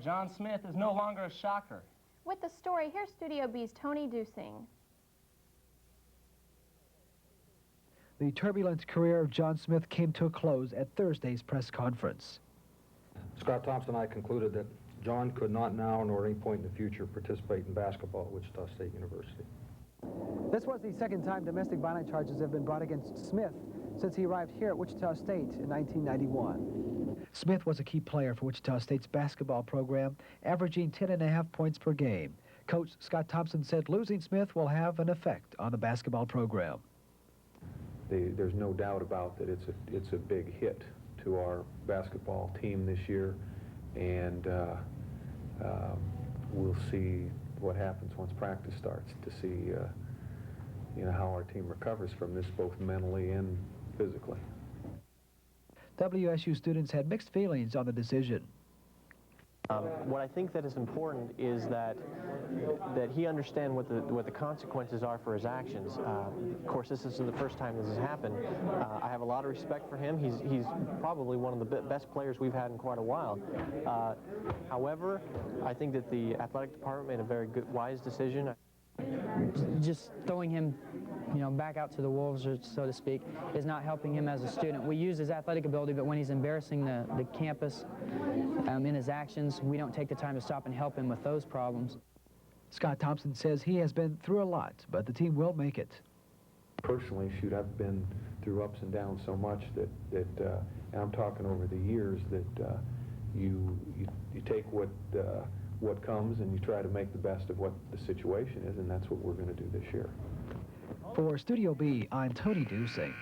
John Smith is no longer a shocker. With the story, here's Studio B's Tony Dusing. The turbulent career of John Smith came to a close at Thursday's press conference. Scott Thompson and I concluded that John could not now nor at any point in the future participate in basketball at Wichita State University. This was the second time domestic violence charges have been brought against Smith since he arrived here at Wichita State in 1991. Smith was a key player for Wichita State's basketball program, averaging 10.5 points per game. Coach Scott Thompson said losing Smith will have an effect on the basketball program. There's no doubt about that it's a big hit to our basketball team this year, and we'll see what happens once practice starts to see how our team recovers from this, both mentally and physically. WSU students had mixed feelings on the decision. What I think that is important is that he understand what the consequences are for his actions. Of course, this isn't the first time this has happened. I have a lot of respect for him. He's probably one of the best players we've had in quite a while. However, I think that the athletic department made a very good, wise decision. Just throwing him, back out to the wolves, or so to speak, is not helping him as a student. We use his athletic ability, but when he's embarrassing the campus in his actions, we don't take the time to stop and help him with those problems. Scott Thompson says he has been through a lot, but the team will make it. Personally, shoot, I've been through ups and downs so much that and I'm talking over the years, that you take what comes and you try to make the best of what the situation is, and that's what we're going to do this year. For Studio B, I'm Tony Dusing.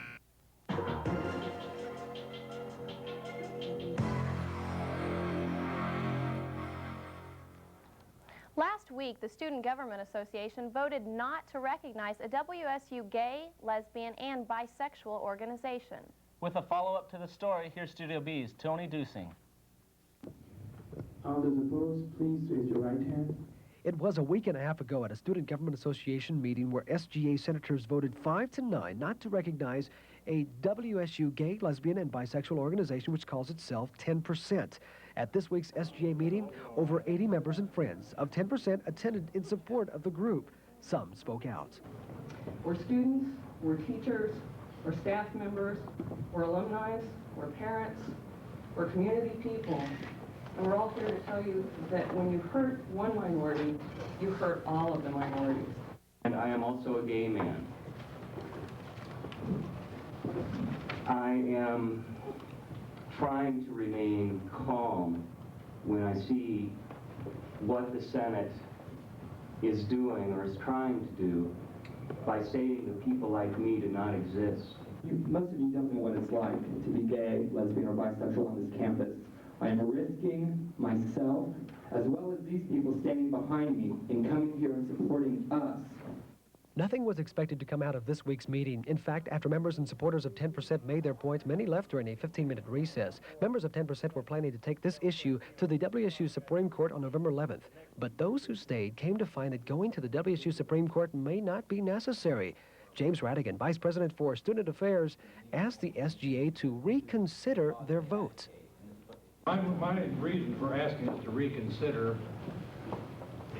Last week, the Student Government Association voted not to recognize a WSU gay, lesbian, and bisexual organization. With a follow-up to the story, here's Studio B's Tony Dusing. All those opposed, please raise your right hand. It was a week and a half ago at a Student Government Association meeting where SGA senators voted 5-9 not to recognize a WSU gay, lesbian, and bisexual organization which calls itself 10%. At this week's SGA meeting, over 80 members and friends of 10% attended in support of the group. Some spoke out. We're students, we're teachers, we're staff members, we're alumni, we're parents, we're community people. And we're all here to tell you that when you hurt one minority, you hurt all of the minorities. And I am also a gay man. I am trying to remain calm when I see what the Senate is doing or is trying to do by stating that people like me do not exist. Most of you don't know what it's like to be gay, lesbian, or bisexual on this campus. I am risking myself, as well as these people standing behind me, in coming here and supporting us. Nothing was expected to come out of this week's meeting. In fact, after members and supporters of 10% made their points, many left during a 15-minute recess. Members of 10% were planning to take this issue to the WSU Supreme Court on November 11th. But those who stayed came to find that going to the WSU Supreme Court may not be necessary. James Radigan, Vice President for Student Affairs, asked the SGA to reconsider their vote. My reason for asking us to reconsider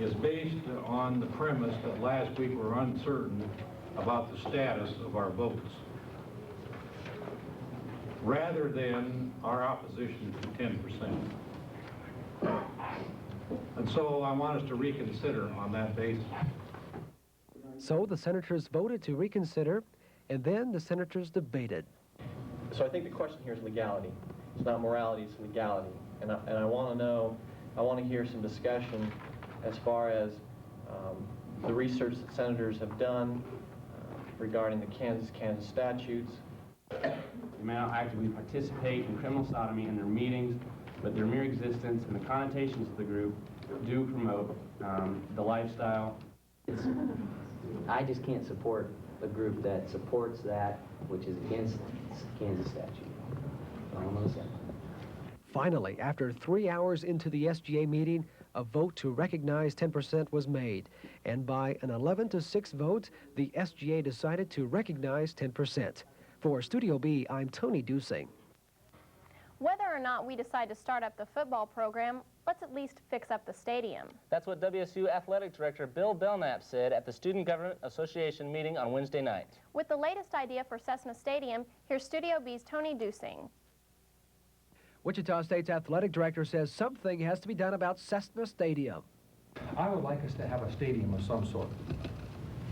is based on the premise that last week we were uncertain about the status of our votes, rather than our opposition to 10%. And so I want us to reconsider on that basis. So the senators voted to reconsider, and then the senators debated. So I think the question here is legality. It's not morality, it's legality. And I want to know, I want to hear some discussion as far as the research that senators have done regarding the Kansas statutes. They may not actively participate in criminal sodomy in their meetings, but their mere existence and the connotations of the group do promote the lifestyle. I just can't support a group that supports that, which is against Kansas statute. That's all I'm going to say. Finally, after 3 hours into the SGA meeting, a vote to recognize 10% was made. And by an 11-6 vote, the SGA decided to recognize 10%. For Studio B, I'm Tony Dusing. Whether or not we decide to start up the football program Let's at least fix up the stadium. That's what WSU Athletic Director Bill Belknap said at the Student Government Association meeting on Wednesday night. With the latest idea for Cessna Stadium, here's Studio B's Tony Dusing. Wichita State's athletic director says something has to be done about Cessna Stadium. I would like us to have a stadium of some sort.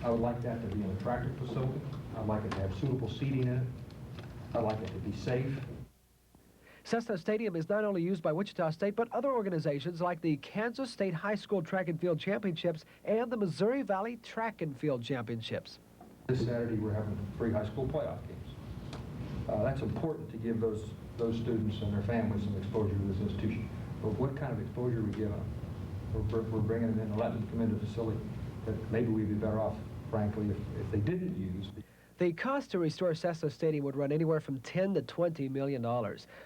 I would like that to be an attractive facility. I'd like it to have suitable seating in it. I'd like it to be safe. Cessna Stadium is not only used by Wichita State, but other organizations like the Kansas State High School Track and Field Championships and the Missouri Valley Track and Field Championships. This Saturday, we're having 3 high school playoff games. That's important to give those students and their families some exposure to this institution. But what kind of exposure we give them? We're bringing them in and letting them come into the facility that maybe we'd be better off, frankly, if they didn't use. The cost to restore Cessna Stadium would run anywhere from $10 to $20 million.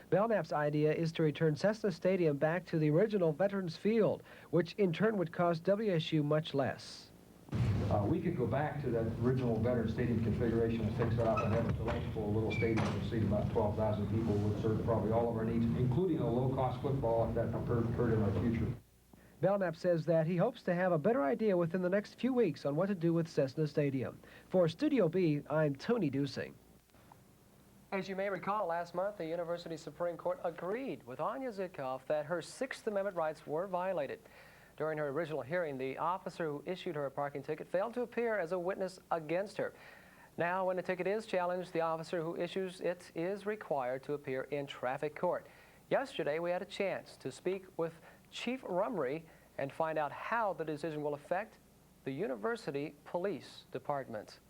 Belknap's idea is to return Cessna Stadium back to the original Veterans Field, which in turn would cost WSU much less. We could go back to that original Veterans Stadium configuration and fix it up and have a delightful little stadium that seat about 12,000 people, would serve probably all of our needs, including a low-cost football if that occurred in our future. Belknap says that he hopes to have a better idea within the next few weeks on what to do with Cessna Stadium. For Studio B, I'm Tony Dusing. As you may recall, last month, the University Supreme Court agreed with Anya Zitkoff that her Sixth Amendment rights were violated. During her original hearing, the officer who issued her a parking ticket failed to appear as a witness against her. Now, when a ticket is challenged, the officer who issues it is required to appear in traffic court. Yesterday, we had a chance to speak with Chief Rumry and find out how the decision will affect the University Police Department.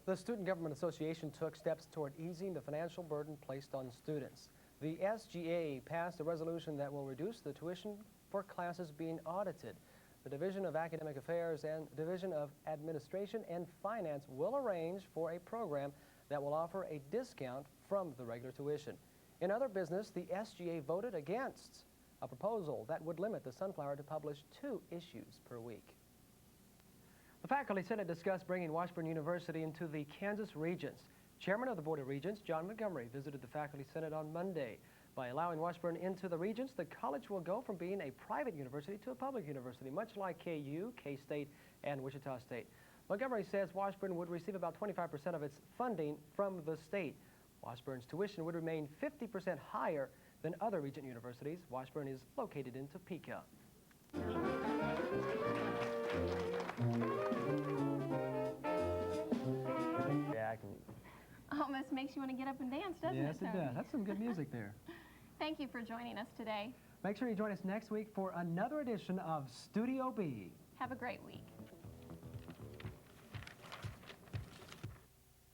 The Student Government Association took steps toward easing the financial burden placed on students. The SGA passed a resolution that will reduce the tuition for classes being audited. The Division of Academic Affairs and Division of Administration and Finance will arrange for a program that will offer a discount from the regular tuition. In other business, the SGA voted against a proposal that would limit the Sunflower to publish 2 issues per week. The Faculty Senate discussed bringing Washburn University into the Kansas Regents. Chairman of the Board of Regents, John Montgomery, visited the Faculty Senate on Monday. By allowing Washburn into the Regents, the college will go from being a private university to a public university, much like KU, K-State, and Wichita State. Montgomery says Washburn would receive about 25% of its funding from the state. Washburn's tuition would remain 50% higher than other Regent universities. Washburn is located in Topeka. Yeah, I can. Almost makes you want to get up and dance, doesn't it, Yes, it does. That's some good music there. Thank you for joining us today. Make sure you join us next week for another edition of Studio B. Have a great week.